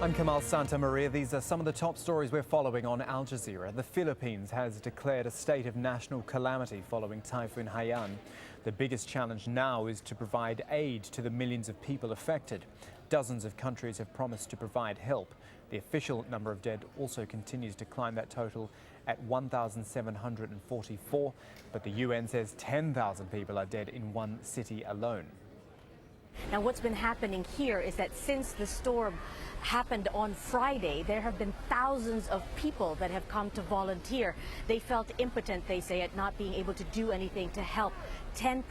I'm Kamal Santamaria. These are some of the top stories we're following on Al Jazeera. The Philippines has declared a state of national calamity following Typhoon Haiyan. The biggest challenge now is to provide aid to the millions of people affected. Dozens of countries have promised to provide help. The official number of dead also continues to climb, that total at 1,744. But the UN says 10,000 people are dead in one city alone. Now, what's been happening here is that since the storm happened on Friday, there have been thousands of people that have come to volunteer. They felt impotent, they say, at not being able to do anything to help 10%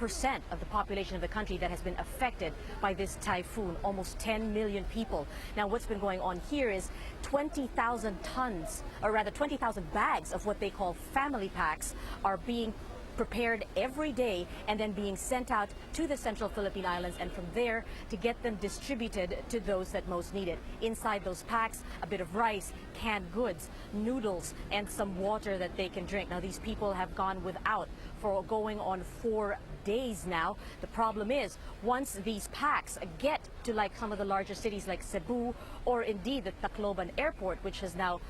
of the population of the country that has been affected by this typhoon, almost 10 million people. Now, what's been going on here is 20,000 tons, or rather 20,000 bags of what they call family packs are being prepared every day and then being sent out to the central Philippine Islands, and from there to get them distributed to those that most need it. Inside those packs, a bit of rice, canned goods, noodles, and some water that they can drink. Now, these people have gone without for going on 4 days now. The problem is, once these packs get to like some of the larger cities like Cebu or indeed the Tacloban airport, which has now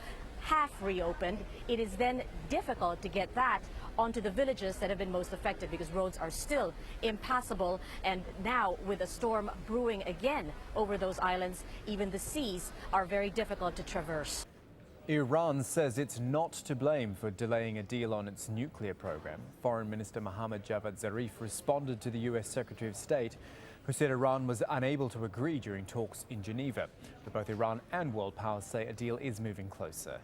half reopened, it is then difficult to get that onto the villages that have been most affected because roads are still impassable. And now, with a storm brewing again over those islands, even the seas are very difficult to traverse. Iran says it's not to blame for delaying a deal on its nuclear program. Foreign Minister Mohammad Javad Zarif responded to the U.S. Secretary of State, who said Iran was unable to agree during talks in Geneva. But both Iran and world powers say a deal is moving closer.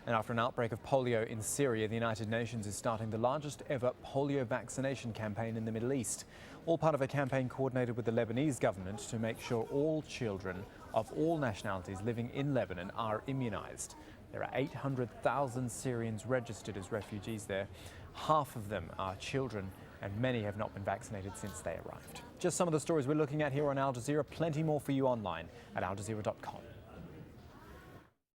And after an outbreak of polio in Syria, the United Nations is starting the largest ever polio vaccination campaign in the Middle East. All part of a campaign coordinated with the Lebanese government to make sure all children of all nationalities living in Lebanon are immunized. There are 800,000 Syrians registered as refugees there. Half of them are children, and many have not been vaccinated since they arrived. Just some of the stories we're looking at here on Al Jazeera. Plenty more for you online at aljazeera.com.